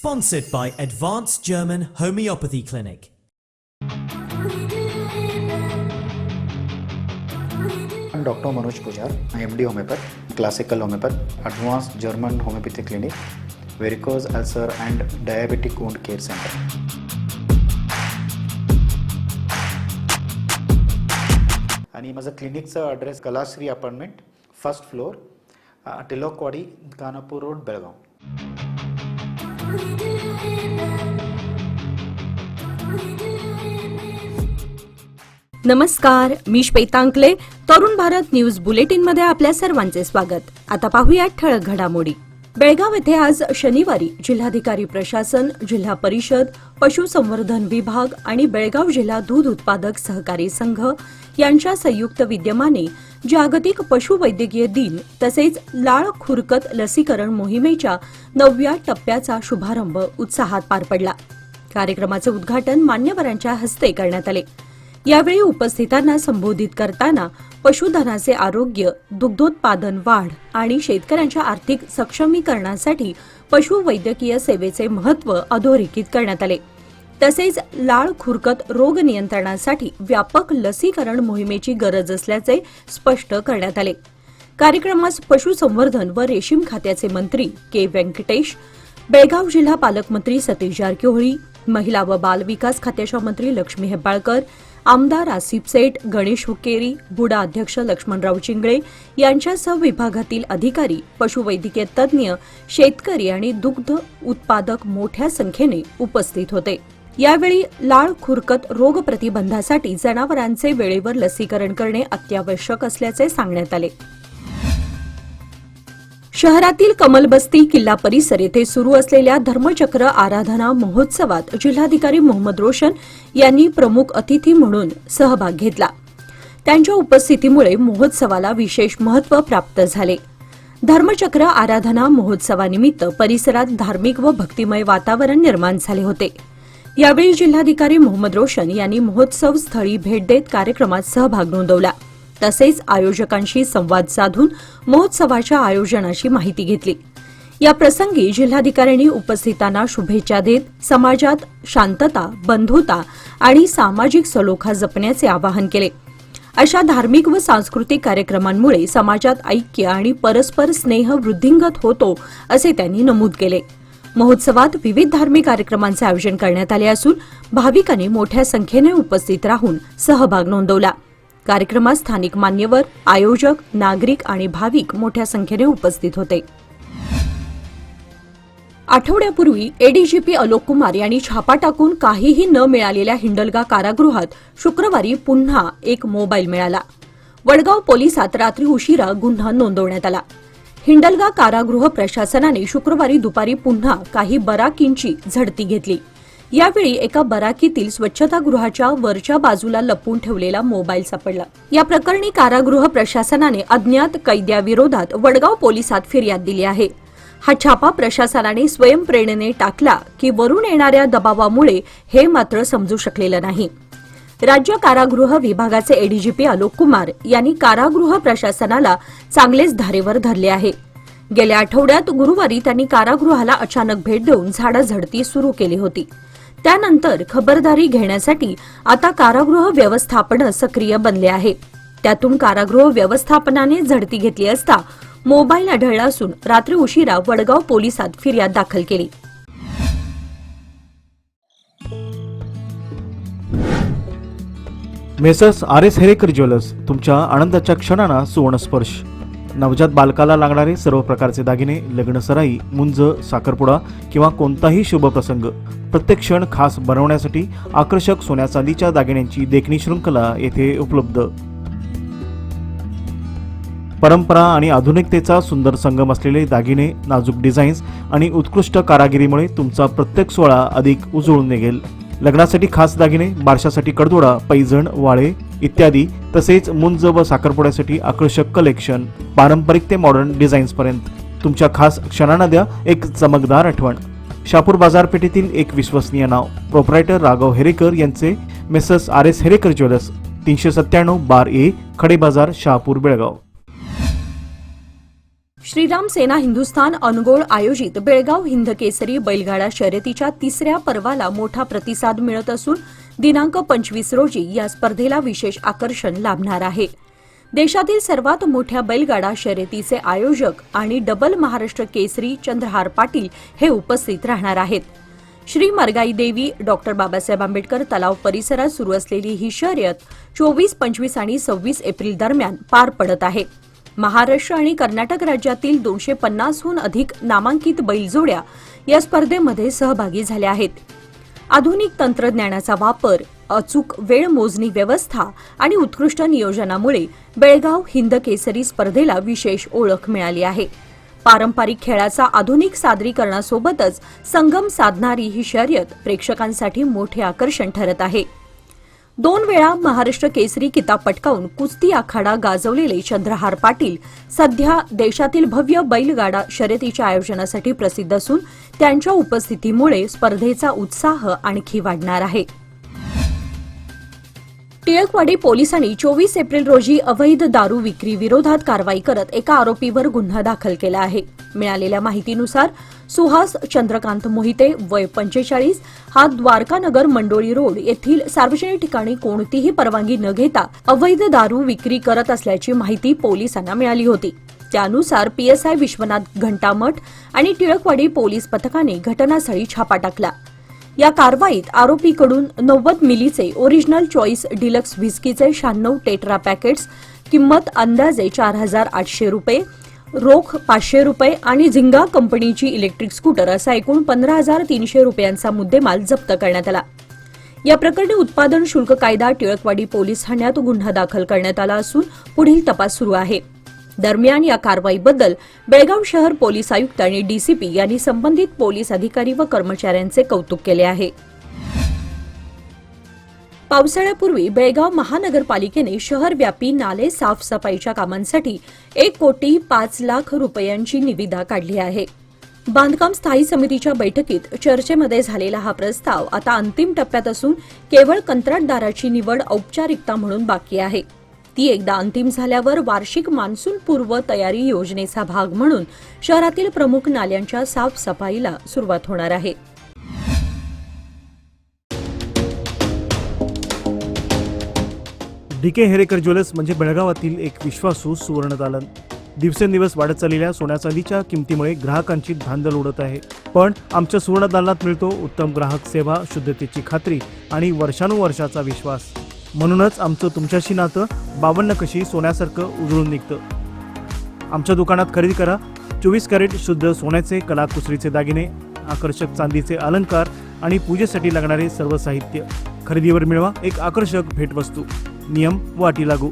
Sponsored by Advanced German Homeopathy Clinic. I'm Dr. Manoj Pujar, MD Homeopath, Classical Homeopath, Advanced German Homeopathy Clinic, Varicose Ulcer and Diabetic Wound Care Center. आणि माझं क्लिनिकचा address Kalashri apartment, first floor, Tilakwadi, Kanapur road, Belgaum. नमस्कार, मी श्वेता अंकले. Tarun Bharat news bulletin मध्ये आपल्या सर्वांचे स्वागत. आता पाहूया ठळक घडामोडी. बेळगाव येथे आज शनिवारी जिल्हाधिकारी प्रशासन, जिल्हा परिषद, पशुसंवर्धन विभाग आणि बेळगाव जिल्हा दूध उत्पादक सहकारी संघ यांच्या संयुक्त विद्यमाने जागतिक पशुवैद्यकीय दिन तसेच लाळ खुरकत लसीकरण मोहिमेच्या 9व्या टप्प्याचा शुभारंभ उत्साहात पार पडला. कार्यक्रमाचे उद्घाटन मान्यवरांच्या हस्ते करण्यात आले. यावेळी उपस्थितांना संबोधित करताना पशुधनाचे आरोग्य, दुग्धोत्पादन वाढ आणि शेतकऱ्यांच्या आर्थिक सक्षमीकरणासाठी पशुवैद्यकीय सेवेचे महत्त्व अधोरेखित करण्यात आले. तसेच लाळ खुरकत रोग नियंत्रणासाठी व्यापक लसीकरण मोहिमेची गरज असल्याचे स्पष्ट करण्यात आले. कार्यक्रमास पशुसंवर्धन व रेशीम खात्याचे मंत्री के व्यंकटेश, बेळगाव जिल्हा पालकमंत्री सतीश जारकिहोळी, महिला व बाल विकास खात्याच्या मंत्री लक्ष्मी हेब्बाळकर, आमदार आसिफ सेठ, गणेश हुक्केरी, बुडा अध्यक्ष लक्ष्मणराव चिंगळे यांच्यासह विभागातील अधिकारी, पशुवैद्यकीय तज्ज्ञ, शेतकरी आणि दुग्ध उत्पादक मोठ्या संख्येने उपस्थित होते. यावेळी लाळ खुरकत रोग प्रतिबंधासाठी जनावरांचे वेळेवर लसीकरण करणे अत्यावश्यक असल्याचे सांगण्यात आले. शहरातील कमलबस्ती किल्ला परिसर येथे सुरू असलेल्या धर्मचक्र आराधना महोत्सवात जिल्हाधिकारी मोहम्मद रोशन यांनी प्रमुख अतिथी म्हणून सहभाग घेतला. त्यांच्या उपस्थितीमुळे महोत्सवाला विशेष महत्त्व प्राप्त झाले. धर्मचक्र आराधना महोत्सवानिमित्त परिसरात धार्मिक व भक्तिमय वातावरण निर्माण झाले होते. यावेळी जिल्हाधिकारी मोहम्मद रोशन यांनी महोत्सव स्थळी भेट देत कार्यक्रमात सहभाग नोंदवला. तसेच आयोजकांशी संवाद साधून महोत्सवाच्या आयोजनाची माहिती घेतली. या प्रसंगी जिल्हाधिकाऱ्यांनी उपस्थितांना शुभेच्छा देत समाजात शांतता, बंधुता आणि सामाजिक सलोखा जपण्याचे आवाहन केले. अशा धार्मिक व सांस्कृतिक कार्यक्रमांमुळे समाजात ऐक्य आणि परस्पर स्नेह वृद्धिंगत होतो असे त्यांनी नमूद केले. महोत्सवात विविध धार्मिक कार्यक्रमांचे आयोजन करण्यात आले असून भाविकांनी मोठ्या संख्येने उपस्थित राहून सहभाग नोंदवला. कार्यक्रमात स्थानिक मान्यवर, आयोजक, नागरिक आणि भाविक मोठ्या संख्येने उपस्थित होते. आठवड्यापूर्वी एडीजीपी अलोक कुमार यांनी छापा टाकून काहीही न मिळालेल्या हिंडलगा कारागृहात शुक्रवारी पुन्हा एक मोबाईल मिळाला. वडगाव पोलिसात रात्री उशिरा गुन्हा नोंदवण्यात आला. हिंडलगा कारागृह प्रशासनाने शुक्रवारी दुपारी पुन्हा काही बराकींची झडती घेतली. यावेळी एका बराकीतील स्वच्छतागृहाच्या वरच्या बाजूला लपवून ठेवलेला मोबाईल सापडला. या प्रकरणी कारागृह प्रशासनाने अज्ञात कैद्याविरोधात वडगाव पोलिसात फिर्याद दिली आहे. हा छापा प्रशासनाने स्वयंप्रेरणेने टाकला की वरून येणाऱ्या दबावामुळे हे मात्र समजू शकलेलं नाही. राज्य कारागृह विभागाचे एडीजीपी अलोक कुमार यांनी कारागृह प्रशासनाला चांगलेच धारेवर धरले आहे. गेल्या आठवड्यात गुरुवारी त्यांनी कारागृहाला अचानक भेट देऊन झाडाझडती सुरू केली होती. त्यानंतर खबरदारी घेण्यासाठी आता कारागृह व्यवस्थापन सक्रिय बनले आहे. त्यातून कारागृह व्यवस्थापनाने झडती घेतली असता मोबाईल आढळला असून रात्री उशिरा वडगाव पोलिसात फिर्याद दाखल केली. मेसर्स RS हेरेकर ज्वेलर्स, तुमच्या आनंदाच्या क्षणांना सुवर्णस्पर्श. नवजात बालकाला लागणारे सर्व प्रकारचे दागिने, लग्नसराई, मुंज, साखरपुडा किंवा कोणताही शुभ प्रसंग प्रत्येक क्षण खास बनवण्यासाठी आकर्षक सोन्या चांदीच्या दागिन्यांची देखणी शृंखला येथे उपलब्ध. परंपरा आणि आधुनिकतेचा सुंदर संगम असलेले दागिने, नाजूक डिझाईन्स आणि उत्कृष्ट कारागिरीमुळे तुमचा प्रत्येक सोहळा अधिक उजळून निघेल. लग्नासाठी खास दागिने, बारशासाठी कडदोडा, पैजण, वाळे इत्यादी, तसेच मुंज व साखरपुड्यासाठी आकर्षक कलेक्शन, पारंपरिक ते मॉडर्न डिझाईन्स पर्यंत तुमच्या खास क्षणांना द्या एक चमकदार आठवण. शापूर बाजारपेठेतील एक विश्वसनीय नाव, प्रोप्रायटर राघव हेरेकर यांचे messrs RS Herekar jewellers, 397 bar A, खडे बाजार, शहापूर, बेळगाव. श्रीराम सेना हिंदुस्थान अनगोळ आयोजित बेळगाव हिंद केसरी बैलगाडा शर्यतीच्या तिसऱ्या पर्वाला मोठा प्रतिसाद मिळत असून दिनांक 25 रोजी या स्पर्धेला विशेष आकर्षण लाभणार आहे. देशातील सर्वात मोठ्या बैलगाडा शर्यतीचे आयोजक आणि डबल महाराष्ट्र केसरी चंद्रहार पाटील हे उपस्थित राहणार आहेत. श्री मरगाई देवी डॉक्टर बाबासाहेब आंबेडकर तलाव परिसरात सुरू असलेली ही शर्यत 24, 25 आणि 26 एप्रिल दरम्यान पार पडत आहे. महाराष्ट्र आणि कर्नाटक राज्यातील 250हून अधिक नामांकित बैलजोड्या या स्पर्धेमध्ये सहभागी झाल्या आहेत. आधुनिक तंत्रज्ञानाचा वापर, अचूक वेळ मोजणी व्यवस्था आणि उत्कृष्ट नियोजनामुळे बेळगाव हिंद केसरी स्पर्धेला विशेष ओळख मिळाली आहे. पारंपरिक खेळाचा आधुनिक सादरीकरणासोबतच संगम साधणारी ही शर्यत प्रेक्षकांसाठी मोठे आकर्षण ठरत आहे. 2 वेळा महाराष्ट्र केसरी किताब पटकावून कुस्ती आखाडा गाजवलेले चंद्रहार पाटील सध्या देशातील भव्य बैलगाडा शर्यतीच्या आयोजनासाठी प्रसिद्ध असून त्यांच्या उपस्थितीमुळे स्पर्धेचा उत्साह आणखी वाढणार आहे. टिळकवाडी पोलिसांनी 24 एप्रिल रोजी अवैध दारू विक्री विरोधात कारवाई करत एका आरोपीवर गुन्हा दाखल केला आहे. मिळालेल्या माहितीनुसार सुहास चंद्रकांत मोहिते वय 45 हा द्वारकानगर मंडोळी रोड येथील सार्वजनिक ठिकाणी कोणतीही परवानगी न घेता अवैध दारू विक्री करत असल्याची माहिती पोलिसांना मिळाली होती. त्यानुसार पीएसआय विश्वनाथ घंटामठ आणि टिळकवाडी पोलीस पथकाने घटनास्थळी छापा टाकला. या कारवाईत आरोपीकडून 90 मिलीचे ओरिजिनल चॉईस डिलक्स व्हिस्कीचे 96 टेट्रा पॅकेट्स, किंमत अंदाजे 4,800 रुपये, रोख 500 रुपये आणि झिंगा कंपनीची इलेक्ट्रिक स्कूटर असा एकूण 15,300 रुपयांचा मुद्देमाल जप्त करण्यात आला. या प्रकरणी उत्पादन शुल्क कायदा टिळकवाडी पोलीस ठाण्यात गुन्हा दाखल करण्यात आला असून पुढील तपास सुरू आहे. दरम्यान या कारवाईबद्दल बेळगाव शहर पोलीस आयुक्त आणि डीसीपी यांनी संबंधित पोलीस अधिकारी व कर्मचाऱ्यांचे कौतुक केले आहे. पावसाळ्यापूर्वी बेळगाव महानगरपालिकेने शहरव्यापी नाले साफसफाईच्या कामांसाठी 1,05,00,000 रुपयांची निविदा काढली आहे. बांधकाम स्थायी समितीच्या बैठकीत चर्चेमध्ये झालेला हा प्रस्ताव आता अंतिम टप्प्यात असून केवळ कंत्राटदाराची निवड औपचारिकता म्हणून बाकी आहे. ती एकदा अंतिम झाल्यावर वार्षिक मान्सूनपूर्व तयारी योजनेचा भाग म्हणून शहरातील प्रमुख नाल्यांच्या साफसफाईला सुरुवात होणार आहे. डीके हेरेकर ज्वेलर्स म्हणजे बेळगावातील एक विश्वासू सुवर्णदालन. दिवसेंदिवस वाढत चाललेल्या सोन्या चांदीच्या किमतीमुळे ग्राहकांची धांदल उडत आहे. पण आमच्या सुवर्णदालनात मिळतो उत्तम ग्राहक सेवा, शुद्धतेची खात्री आणि वर्षानुवर्षाचा विश्वास. म्हणूनच आमचं तुमच्याशी नातं 52 कशी सोन्यासारखं उजळून निघतं. आमच्या दुकानात खरेदी करा 24 कॅरेट शुद्ध सोन्याचे कलाकुसरीचे दागिने, आकर्षक चांदीचे अलंकार आणि पूजेसाठी लागणारे सर्व साहित्य. खरेदीवर मिळवा एक आकर्षक भेटवस्तू. नियम व अटी लागू.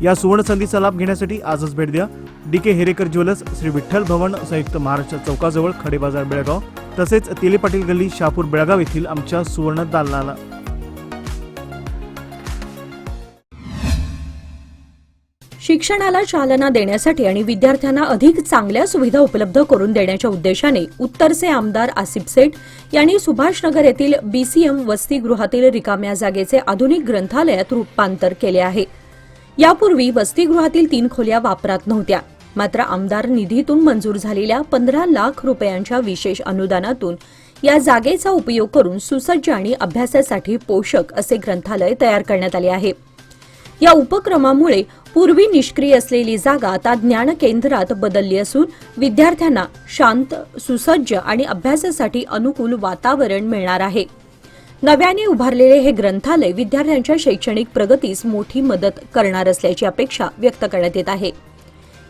या सुवर्ण संधीचा लाभ घेण्यासाठी आजच भेट द्या डीके हेरेकर ज्वेलर्स, श्री विठ्ठल भवन, संयुक्त महाराष्ट्र चौकाजवळ, खडे बाजार, बेळगाव. तसेच तेले पाटील गल्ली, शहापूर, बेळगाव येथील आमच्या सुवर्ण दालनाला. शिक्षणाला चालना देण्यासाठी आणि विद्यार्थ्यांना अधिक चांगल्या सुविधा उपलब्ध करून देण्याच्या उद्देशाने उत्तरचे आमदार आसिफ सेठ यांनी सुभाषनगर येथील बीसीएम वसतिगृहातील रिकाम्या जागेचे आधुनिक ग्रंथालयात रूपांतर केले आहे. यापूर्वी वसतिगृहातील 3 खोल्या वापरात नव्हत्या. मात्र आमदार निधीतून मंजूर झालेल्या 15 लाख रुपयांच्या विशेष अनुदानातून या जागेचा उपयोग करून सुसज्ज आणि अभ्यासासाठी पोषक असे ग्रंथालय तयार करण्यात आले आहे. या उपक्रमामुळे पूर्वी निष्क्रिय असलेली जागा आता ज्ञान केंद्रात बदलली असून विद्यार्थ्यांना शांत, सुसज्ज आणि अभ्यासासाठी अनुकूल वातावरण मिळणार आहे. नव्याने उभारलेले हे ग्रंथालय विद्यार्थ्यांच्या शैक्षणिक प्रगतीस मोठी मदत करणार असल्याची अपेक्षा व्यक्त करण्यात येत आहे.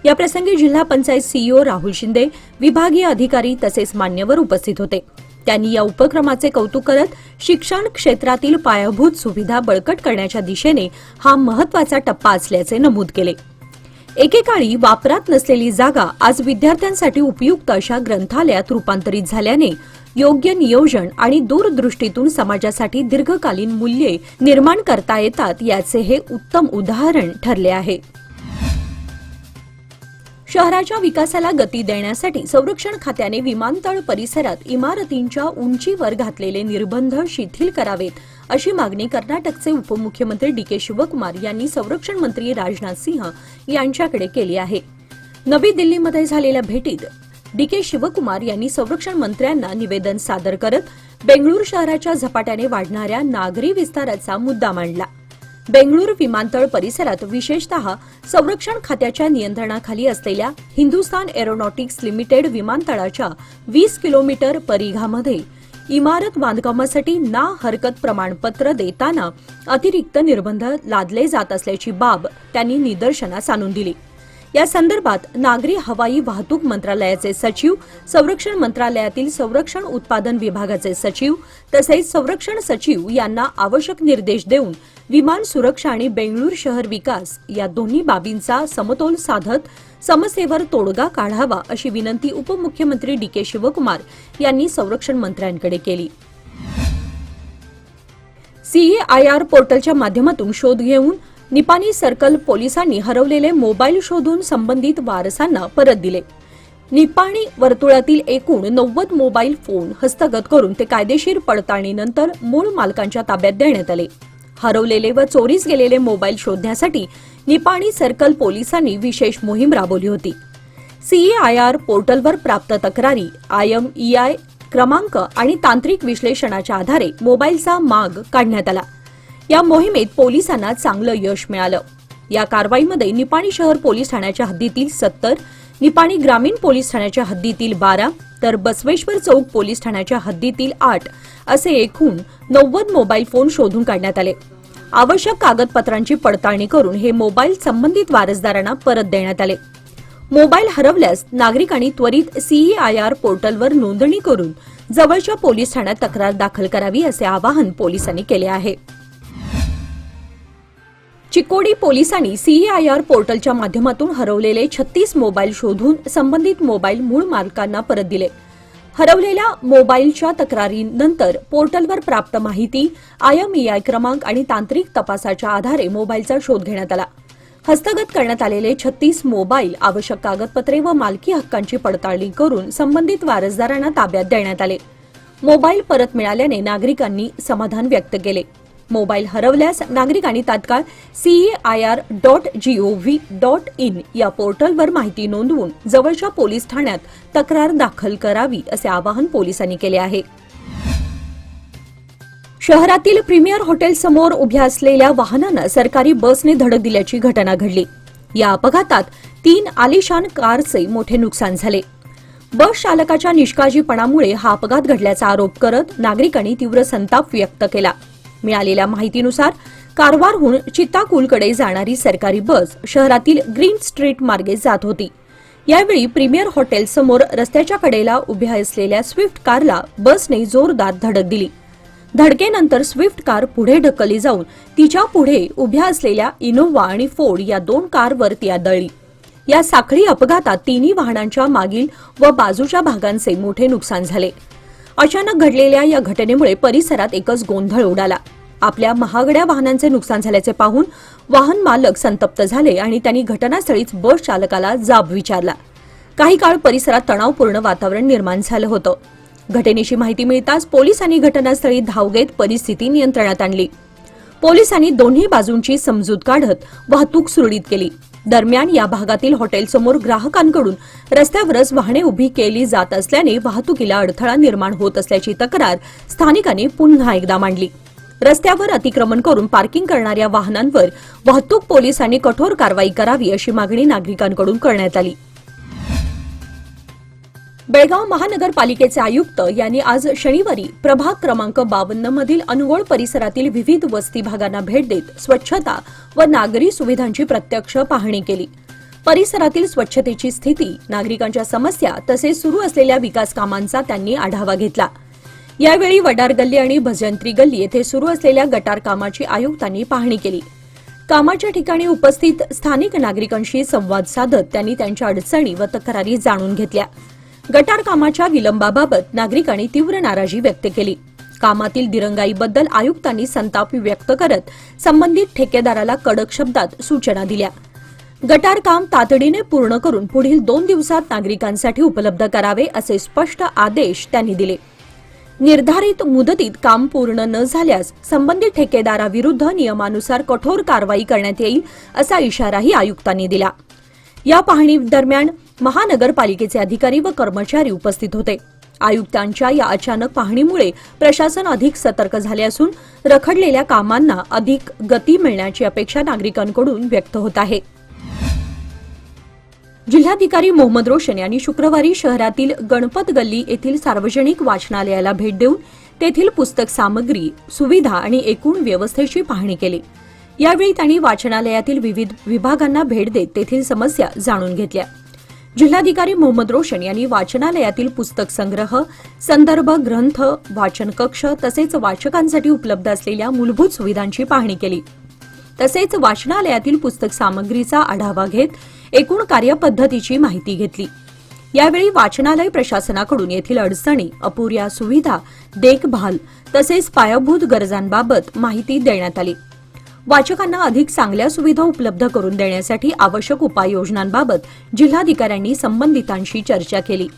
याप्रसंगी जिल्हा पंचायत सीईओ राहुल शिंदे, विभागीय अधिकारी तसेच मान्यवर उपस्थित होते. त्यांनी या उपक्रमाचे कौतुक करत शिक्षण क्षेत्रातील पायाभूत सुविधा बळकट करण्याच्या दिशेने हा महत्त्वाचा टप्पा असल्याचे नमूद केले. एकेकाळी वापरात नसलेली जागा आज विद्यार्थ्यांसाठी उपयुक्त अशा ग्रंथालयात रूपांतरित झाल्याने योग्य नियोजन आणि दूरदृष्टीतून समाजासाठी दीर्घकालीन मूल्ये निर्माण करता येतात याचे हे उत्तम उदाहरण ठरले आहे. शहराच्या विकासाला गती देण्यासाठी संरक्षण खात्याने विमानतळ परिसरात इमारतींच्या उंचीवर घातलेले निर्बंध शिथिल करावेत अशी मागणी कर्नाटकचे उपमुख्यमंत्री डी के शिवकुमार यांनी संरक्षण मंत्री राजनाथ सिंह यांच्याकडे केली आहे. नवी दिल्लीमध्ये झालेल्या भेटीत डी.के. शिवकुमार यांनी संरक्षण मंत्र्यांना निवेदन सादर करत बेंगळूर शहराच्या झपाट्याने वाढणाऱ्या नागरी विस्ताराचा मुद्दा मांडला. बेंगळूर विमानतळ परिसरात विशेषतः संरक्षण खात्याच्या नियंत्रणाखाली असलेल्या हिंदुस्तान एरोनॉटिक्स लिमिटेड विमानतळाच्या 20 किलोमीटर परिघामध्ये इमारत बांधकामासाठी ना हरकत प्रमाणपत्र देताना अतिरिक्त निर्बंध लादले जात असल्याची बाब त्यांनी निदर्शनास आणून दिली. या संदर्भात नागरी हवाई वाहतूक मंत्रालयाचे सचिव, संरक्षण मंत्रालयातील संरक्षण उत्पादन विभागाचे सचिव तसेच संरक्षण सचिव यांना आवश्यक निर्देश देऊन विमान सुरक्षा आणि बेंगळूर शहर विकास या दोन्ही बाबींचा समतोल साधत समस्येवर तोडगा काढावा अशी विनंती उपमुख्यमंत्री डी.के. शिवकुमार यांनी संरक्षण मंत्र्यांकडे केली. CAIR पोर्टलच्या माध्यमातून शोध घेऊन निपाणी सर्कल पोलिसांनी हरवलेले मोबाईल शोधून संबंधित वारसांना परत दिले. निपाणी वर्तुळातील एकूण 90 मोबाईल फोन हस्तगत करून ते कायदेशीर पडताळणीनंतर मूळ मालकांच्या ताब्यात देण्यात आले. हरवलेले व चोरीस गेलेले मोबाईल शोधण्यासाठी निपाणी सर्कल पोलिसांनी विशेष मोहीम राबवली होती. CAIR पोर्टलवर प्राप्त तक्रारी, IMEI क्रमांक आणि तांत्रिक विश्लेषणाच्या आधारे मोबाईलचा माग काढण्यात आला. या मोहिमेत पोलिसांना चांगलं यश मिळालं. या कारवाईमध्ये निपाणी शहर पोलीस ठाण्याच्या हद्दीतील 70, निपाणी ग्रामीण पोलीस ठाण्याच्या हद्दीतील 12 तर बसवेश्वर चौक पोलीस ठाण्याच्या हद्दीतील 8 असे एकूण 90 मोबाईल फोन शोधून काढण्यात आले. आवश्यक कागदपत्रांची पडताळणी करून हे मोबाईल संबंधित वारसदारांना परत देण्यात आले. मोबाईल हरवल्यास नागरिकांनी त्वरित CAIR पोर्टलवर नोंदणी करून जवळच्या पोलीस ठाण्यात तक्रार दाखल करावी असे आवाहन पोलिसांनी केले आहे. चिकोडी पोलिसांनी CAIR पोर्टलच्या माध्यमातून हरवलेले 36 मोबाईल शोधून संबंधित मोबाईल मूळ मालकांना परत दिले. हरवलेल्या मोबाईलच्या तक्रारीनंतर पोर्टलवर प्राप्त माहिती, IMEI क्रमांक आणि तांत्रिक तपासाच्या आधारे मोबाईलचा शोध घेण्यात आला. हस्तगत करण्यात आलेले 36 मोबाईल, आवश्यक कागदपत्रे व मालकी हक्कांची पडताळणी करून संबंधित वारसदारांना ताब्यात देण्यात आले. मोबाईल परत मिळाल्याने नागरिकांनी समाधान व्यक्त केले. मोबाईल हरवल्यास नागरिकांनी तात्काळ CAIR.gov.in या पोर्टलवर माहिती नोंदवून जवळच्या पोलीस ठाण्यात तक्रार दाखल करावी असे आवाहन पोलिसांनी केले आहे. शहरातील प्रीमियर हॉटेलसमोर उभ्या असलेल्या वाहनांना सरकारी बसने धडक दिल्याची घटना घडली. या अपघातात 3 आलिशान कारचे मोठे नुकसान झाले. बस चालकाच्या निष्काळजीपणामुळे हा अपघात घडल्याचा आरोप करत नागरिकांनी तीव्र संताप व्यक्त केला. मिळालेल्या माहितीनुसार कारवारहून चित्ताकूलकडे जाणारी सरकारी बस शहरातील ग्रीन स्ट्रीट मार्गे जात होती. यावेळी प्रीमियर हॉटेल समोर रस्त्याच्या कडेला उभ्या असलेल्या स्विफ्ट कारला बसने जोरदार धडक दिली. धडकेनंतर स्विफ्ट कार पुढे ढकलली जाऊन तिच्या पुढे उभ्या असलेल्या इनोव्हा आणि फोर्ड या 2 कारवर ती आदळली. या साखळी अपघातात तिन्ही वाहनांच्या मागील व बाजूच्या भागांचे मोठे नुकसान झाले. अचानक घडलेल्या या घटनेमुळे परिसरात एकच गोंधळ उडाला. आपल्या महागड्या वाहनांचे नुकसान झाल्याचे पाहून वाहन मालक संतप्त झाले आणि त्यांनी घटनास्थळीच बस चालकाला जाब विचारला. काही काळ परिसरात तणावपूर्ण वातावरण निर्माण झालं होतं. घटनेची माहिती मिळताच पोलिसांनी घटनास्थळी धाव घेत परिस्थिती नियंत्रणात आणली. पोलिसांनी दोन्ही बाजूंची समजूत काढत वाहतूक सुरळीत केली. दरम्यान या भागातील हॉटेलसमोर ग्राहकांकडून रस्त्यावरच वाहने उभी केली जात असल्याने वाहतुकीला अडथळा निर्माण होत असल्याची तक्रार स्थानिकांनी पुन्हा एकदा मांडली. रस्त्यावर अतिक्रमण करून पार्किंग करणाऱ्या वाहनांवर वाहतूक पोलिसांनी कठोर कारवाई करावी अशी मागणी नागरिकांकडून करण्यात आली. बेळगाव महानगरपालिकेचे आयुक्त यांनी आज शनिवारी प्रभाग क्रमांक 52 मधील अनगोळ परिसरातील विविध वस्ती भागांना भेट देत स्वच्छता व नागरी सुविधांची प्रत्यक्ष पाहणी केली. परिसरातील स्वच्छतेची स्थिती, नागरिकांच्या समस्या तसेच सुरू असलेल्या विकास कामांचा त्यांनी आढावा घेतला. यावेळी वडार गल्ली आणि भजंत्री गल्ली येथे सुरू असलेल्या गटार कामाची आयुक्तांनी पाहणी केली. कामाच्या ठिकाणी उपस्थित स्थानिक नागरिकांशी संवाद साधत त्यांनी त्यांच्या अडचणी व तक्रारी जाणून घेतल्या. गटार कामाच्या विलंबाबाबत नागरिकांनी तीव्र नाराजी व्यक्त केली. कामातील दिरंगाईबद्दल आयुक्तांनी संताप व्यक्त करत संबंधित ठेकेदाराला कडक शब्दात सूचना दिल्या. गटार काम तातडीने पूर्ण करून पुढील 2 दिवसात नागरिकांसाठी उपलब्ध करावे असे स्पष्ट आदेश त्यांनी दिले. निर्धारित मुदतीत काम पूर्ण न झाल्यास संबंधित ठेकेदाराविरुद्ध नियमानुसार कठोर कारवाई करण्यात येईल असा इशाराही आयुक्तांनी दिला. या पाहणी दरम्यान महानगरपालिकेचे अधिकारी व कर्मचारी उपस्थित होते. आयुक्तांच्या या अचानक पाहणीमुळे प्रशासन अधिक सतर्क झाले असून रखडलेल्या कामांना अधिक गती मिळण्याची अपेक्षा नागरिकांकडून व्यक्त होत आहे. जिल्हाधिकारी मोहम्मद रोशन यांनी शुक्रवारी शहरातील गणपत गल्ली येथील सार्वजनिक वाचनालयाला भेट देऊन तेथील पुस्तक सामग्री, सुविधा आणि एकूण व्यवस्थेची पाहणी केली. यावेळी त्यांनी वाचनालयातील विविध विभागांना भेट देत तेथील समस्या जाणून घेतल्या. जिल्हाधिकारी मोहम्मद रोशन यांनी वाचनालयातील पुस्तक संग्रह, संदर्भ ग्रंथ, वाचन कक्ष तसेच वाचकांसाठी उपलब्ध असलेल्या मूलभूत सुविधांची पाहणी केली. तसेच वाचनालयातील पुस्तक सामग्रीचा आढावा घेत एकूण कार्यपद्धतीची माहिती घेतली. यावेळी वाचनालय प्रशासनाकडून येथील अडचणी, अपुऱ्या सुविधा, देखभाल तसेच पायाभूत गरजांबाबत माहिती देण्यात आली. वाचकांना अधिक चांगल्या सुविधा उपलब्ध करून देण्यासाठी आवश्यक उपाययोजनांबाबत जिल्हाधिकाऱ्यांनी संबंधितांशी चर्चा केली.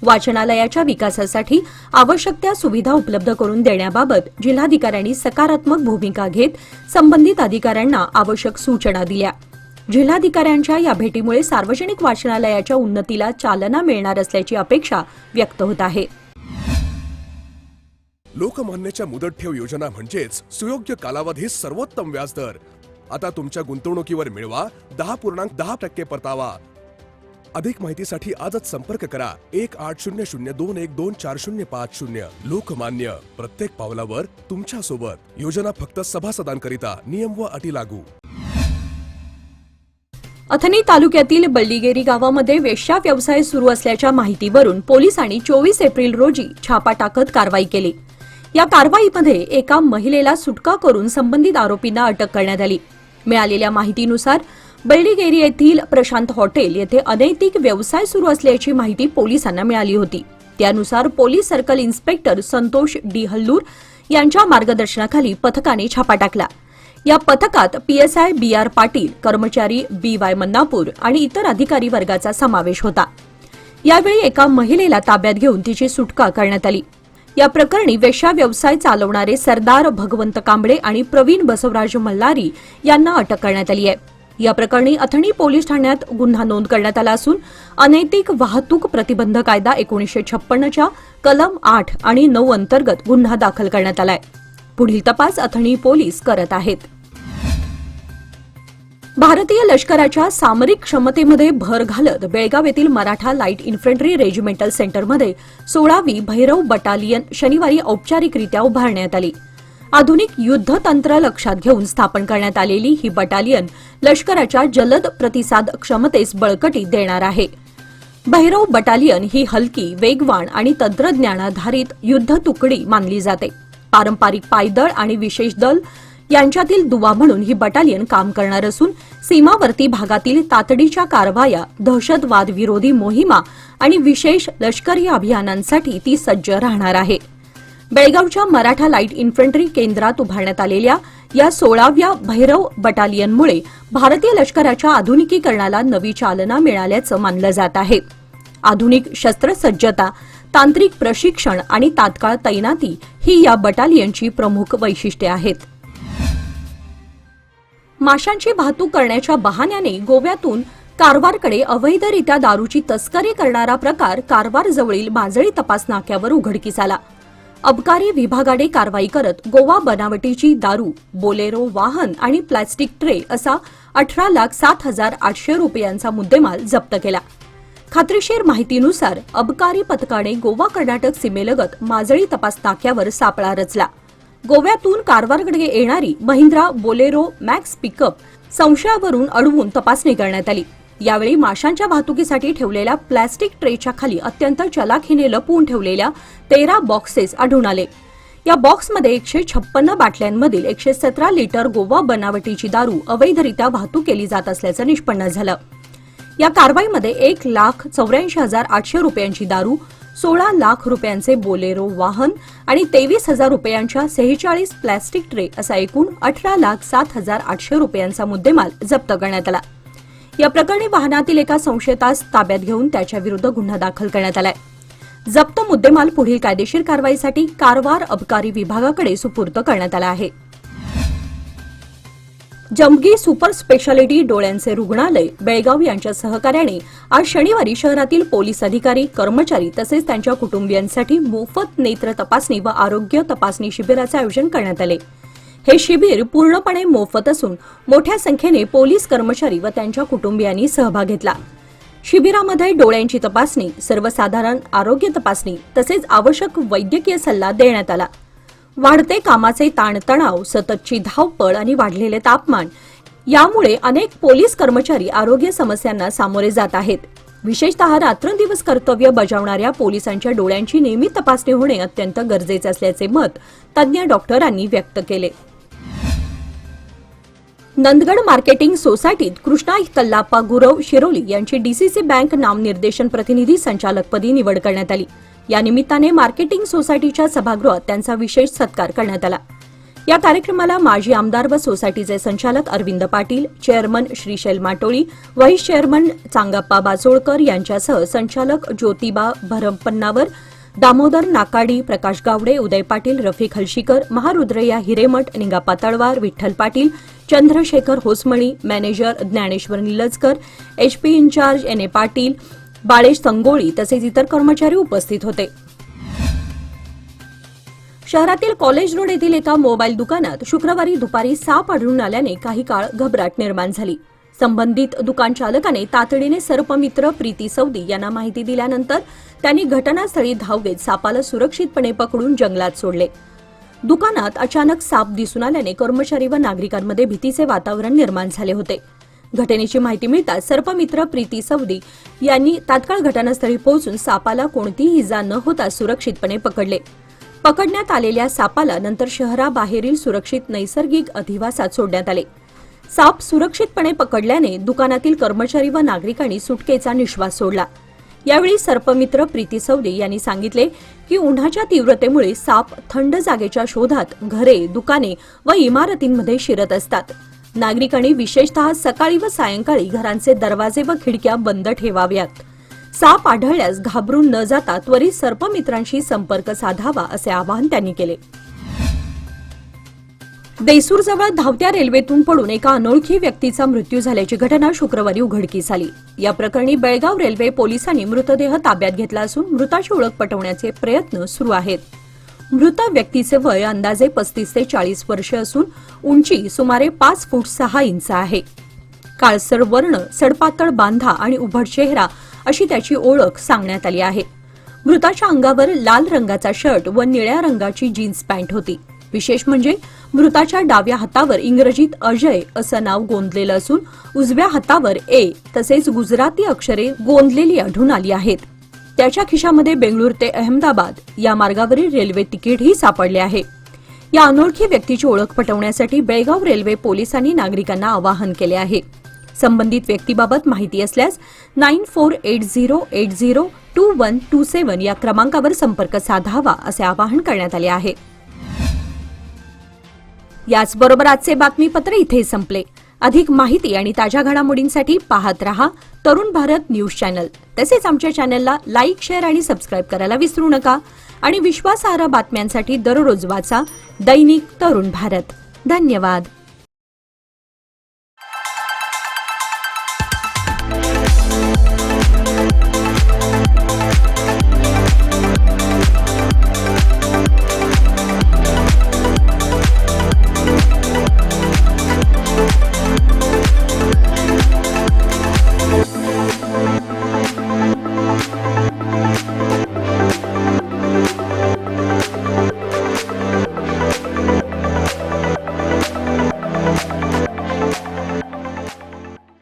वाचनालयाच्या विकासासाठी आवश्यक त्या सुविधा उपलब्ध करून देण्याबाबत जिल्हाधिकाऱ्यांनी सकारात्मक भूमिका घेत संबंधित अधिकाऱ्यांना आवश्यक सूचना दिल्या. जिल्हाधिकाऱ्यांच्या या भेटीमुळे सार्वजनिक वाचनालयाच्या उन्नतीला चालना मिळणार असल्याची अपेक्षा व्यक्त होत आहे. लोकमान्यच्या मुदत ठेव योजना म्हणजेच सुयोग्य कालावधीत सर्वोत्तम व्याजदर. आता तुमच्या गुंतवणुकीवर मिळवा 10.10% परतावा. अधिक माहितीसाठी आजच संपर्क करा 1800212405. लोकमान्य, प्रत्येक पावलावर तुमच्या सोबत. योजना फक्त सभासदांकरिता. नियम व अटी लागू. अथणी तालुक्यातील बल्लीगेरी गावामध्ये वेश्या व्यवसाय सुरू असल्याच्या माहितीवरून पोलिसांनी 24 एप्रिल रोजी छापा टाकत कारवाई केली. या कारवाईमध्ये एका महिलेला सुटका करून संबंधित आरोपींना अटक करण्यात आली. मिळालेल्या माहितीनुसार बल्लीगेरी येथील प्रशांत हॉटेल येथे अनैतिक व्यवसाय सुरू असल्याची माहिती पोलिसांना मिळाली होती. त्यानुसार police circle inspector Santosh D Hallur यांच्या मार्गदर्शनाखाली पथकाने छापा टाकला. या पथकात पीएसआय BR पाटील, कर्मचारी BY मन्नापूर आणि इतर अधिकारी वर्गाचा समावेश होता. यावेळी एका महिलेला ताब्यात घेऊन तिची सुटका करण्यात आली. या प्रकरणी वेश्या व्यवसाय चालवणारे सरदार भगवंत कांबळे आणि प्रवीण बसवराज मल्हारी यांना अटक करण्यात आली आहे. या प्रकरणी अथणी पोलीस ठाण्यात गुन्हा नोंद करण्यात आला असून अनैतिक वाहतूक प्रतिबंध कायदा 1956च्या कलम 8 आणि 9 अंतर्गत गुन्हा दाखल करण्यात आलाय. पुढील तपास अथणी पोलीस करत आहेत. भारतीय लष्कराच्या सामरिक क्षमतेमध्ये भर घालत बेळगाव येथील मराठा लाईट इन्फंट्री रेजिमेंटल सेंटरमध्ये 16वी भैरव बटालियन शनिवारी औपचारिकरित्या उभारण्यात आली. आधुनिक युद्धतंत्र लक्षात घेऊन स्थापन करण्यात आलेली ही बटालियन लष्कराच्या जलद प्रतिसाद क्षमतेस बळकटी देणार आहे. भैरव बटालियन ही हलकी, वेगवान आणि तंत्रज्ञानाधारित युद्ध तुकडी मानली जाते. पारंपरिक पायदळ आणि विशेष दल यांच्यातील दुवा म्हणून ही बटालियन काम करणार असून सीमावर्ती भागातील तातडीच्या कारवाया, दहशतवाद विरोधी मोहिमा आणि विशेष लष्करी अभियानांसाठी ती सज्ज राहणार आहे. बेळगावच्या मराठा लाईट इन्फंट्री केंद्रात उभारण्यात आलेल्या या 16व्या भैरव बटालियनमुळे भारतीय लष्कराच्या आधुनिकीकरणाला नवी चालना मिळाल्याचं मानलं जात आहे. आधुनिक शस्त्रसज्जता, तांत्रिक प्रशिक्षण आणि तात्काळ तैनाती ही या बटालियनची प्रमुख वैशिष्ट्ये आहेत. माशांची वाहतूक करण्याच्या बहाण्याने गोव्यातून कारवारकडे अवैधरित्या दारूची तस्करी करणारा प्रकार कारवारजवळील माजळी तपास नाक्यावर उघडकीस आला. अबकारी विभागाने कारवाई करत गोवा बनावटीची दारू, बोलेरो वाहन आणि प्लॅस्टिक ट्रे असा 18,07,800 रुपयांचा मुद्देमाल जप्त केला. खात्रीशीर माहितीनुसार अबकारी पथकाने गोवा कर्नाटक सीमेलगत माजळी तपास नाक्यावर सापळा रचला. गोव्यातून कारवारकडे येणारी महिंद्रा बोलेरो मॅक्स पिकअप संशयावरून अडवून तपासणी करण्यात आली. यावेळी माशांच्या वाहतुकीसाठी ठेवलेल्या प्लॅस्टिक ट्रेच्या खाली अत्यंत चलाखीने लपवून ठेवलेल्या 13 बॉक्सेस आढळून आले. या बॉक्समध्ये 156 बाटल्यांमधील 117 लिटर गोवा बनावटीची दारू अवैधरित्या वाहतूक केली जात असल्याचं निष्पन्न झालं. या कारवाईमध्ये 1,84,800 रुपयांची दारू, 16 लाख रुपयांचे बोलेरो वाहन आणि 23,000 रुपयांच्या 46 प्लॅस्टिक ट्रे असा एकूण 18,07,800 रुपयांचा मुद्देमाल जप्त करण्यात आला. या प्रकरणी वाहनातील एका संशयितास ताब्यात घेऊन त्याच्याविरुद्ध गुन्हा दाखल करण्यात आलाय. जप्त मुद्देमाल पुढील कायदेशीर कारवाईसाठी कारवार अबकारी विभागाकडे सुपूर्द करण्यात आला आहे. जमगी सुपर स्पेशालिटी डोळ्यांचे रुग्णालय बेळगाव यांच्या सहकार्याने आज शनिवारी शहरातील पोलीस अधिकारी कर्मचारी तसेच त्यांच्या कुटुंबियांसाठी मोफत नेत्र तपासणी व आरोग्य तपासणी शिबिराचे आयोजन करण्यात आले. हे शिबिर पूर्णपणे मोफत असून मोठ्या संख्येने पोलीस कर्मचारी व त्यांच्या कुटुंबियांनी सहभाग घेतला. शिबिरामध्ये डोळ्यांची तपासणी, सर्वसाधारण आरोग्य तपासणी तसेच आवश्यक वैद्यकीय सल्ला देण्यात आला. वाढते कामाचे ताणतणाव, सततची धावपळ आणि वाढलेले तापमान यामुळे अनेक पोलीस कर्मचारी आरोग्य समस्यांना सामोरे जात आहेत. विशेषतः रात्रंदिवस कर्तव्य बजावणाऱ्या पोलिसांच्या डोळ्यांची नियमित तपासणी होणे अत्यंत गरजेचे असल्याचे मत तज्ज्ञ डॉक्टरांनी व्यक्त केले. नंदगड मार्केटिंग सोसायटीत कृष्णा कल्लाप्पा गुरव शिरोली यांची डीसीसी बँक नामनिर्देशन प्रतिनिधी संचालकपदी निवड करण्यात आली. या निमित्ताने मार्केटिंग सोसायटीच्या सभागृहात त्यांचा विशेष सत्कार करण्यात आला. या कार्यक्रमाला माजी आमदार व सोसायटीचे संचालक Arvind Patil, chairman Shrishail Matoli, vice chairman Changappa Bajolkar यांच्यासह संचालक Jyotiba Bharpannavar, Damodar Nakadi, Prakash Gawade, Uday Patil, Rafiq Halshikar, Maharudrayya Hiremath, Ningappa Talwar, Vitthal Patil, Chandrashekhar Hosmani, manager Dnyaneshwar Niljakar, HP incharge N A Patil, Balesh Sangoli तसेच इतर कर्मचारी उपस्थित होते. शहरातील कॉलेज रोड येथील एका मोबाईल दुकानात शुक्रवारी दुपारी साप आढळून आल्याने काही काळ घबराट निर्माण झाली. संबंधित दुकान चालकाने तातडीने सर्पमित्र प्रीती सौदी यांना माहिती दिल्यानंतर त्यांनी घटनास्थळी धाव घेत सापाला सुरक्षितपणे पकडून जंगलात सोडले. दुकानात अचानक साप दिसून आल्याने कर्मचारी व नागरिकांमध्ये भीतीचे वातावरण निर्माण झाले होते. घटनेची माहिती मिळताच सर्पमित्र प्रीती सौदी यांनी तात्काळ घटनास्थळी पोहोचून सापाला कोणतीही इजा न होता सुरक्षितपणे पकडले. पकडण्यात आलेल्या सापाला नंतर शहराबाहेरील सुरक्षित नैसर्गिक अधिवासात सोडण्यात आले. साप सुरक्षितपणे पकडल्याने दुकानातील कर्मचारी व नागरिकांनी सुटकेचा निश्वास सोडला. यावेळी सर्पमित्र प्रीती सौदी यांनी सांगितले की उन्हाच्या तीव्रतेमुळे साप थंड जागेच्या शोधात घरे, दुकाने व इमारतींमध्ये शिरत असतात. नागरिकांनी विशेषतः सकाळी व सायंकाळी घरांचे दरवाजे व खिडक्या बंद ठेवाव्यात. साप आढळल्यास घाबरून न जाता त्वरित सर्पमित्रांशी संपर्क साधावा असे आवाहन त्यांनी केले. देसूरजवळ धावत्या रेल्वेतून पडून एका अनोळखी व्यक्तीचा मृत्यू झाल्याची घटना शुक्रवारी उघडकीस आली. या प्रकरणी बेळगाव रेल्वे पोलिसांनी मृतदेह ताब्यात घेतला असून मृताची ओळख पटवण्याचे प्रयत्न सुरू आहेत. मृत व्यक्तीचे वय अंदाजे 35 ते 40 वर्षे असून उंची सुमारे 5 फूट 6 इंच आहे. काळसर वर्ण, सडपातळ बांधा आणि उभट चेहरा अशी त्याची ओळख सांगण्यात आली आहे. मृताच्या अंगावर लाल रंगाचा शर्ट व निळ्या रंगाची जीन्स पॅन्ट होती. विशेष म्हणजे मृताच्या डाव्या हातावर इंग्रजीत अजय असं नाव गोंदलेलं असून उजव्या हातावर ए तसेच गुजराती अक्षरे गोंदलेली आढळून आली आहेत. त्याच्या खिशामध्ये बेंगळूर ते अहमदाबाद या मार्गावरील रेल्वे तिकीटही सापडले आहे. या अनोळखी व्यक्तीची ओळख पटवण्यासाठी बेळगाव रेल्वे पोलिसांनी नागरिकांना आवाहन केले आहे. संबंधित व्यक्तीबाबत माहिती असल्यास 9480802127 या क्रमांकावर संपर्क साधावा असे आवाहन करण्यात आले आहे. याचबरोबर आजचे बातमीपत्र इथे संपले. अधिक माहिती आणि ताज्या घडामोडींसाठी पाहत रहा तरुण भारत न्यूज चॅनल. तसेच आमच्या चॅनलला लाईक, शेअर आणि सबस्क्राईब करायला विसरू नका. आणि विश्वासार्ह बातम्यांसाठी दररोज वाचा दैनिक तरुण भारत. धन्यवाद.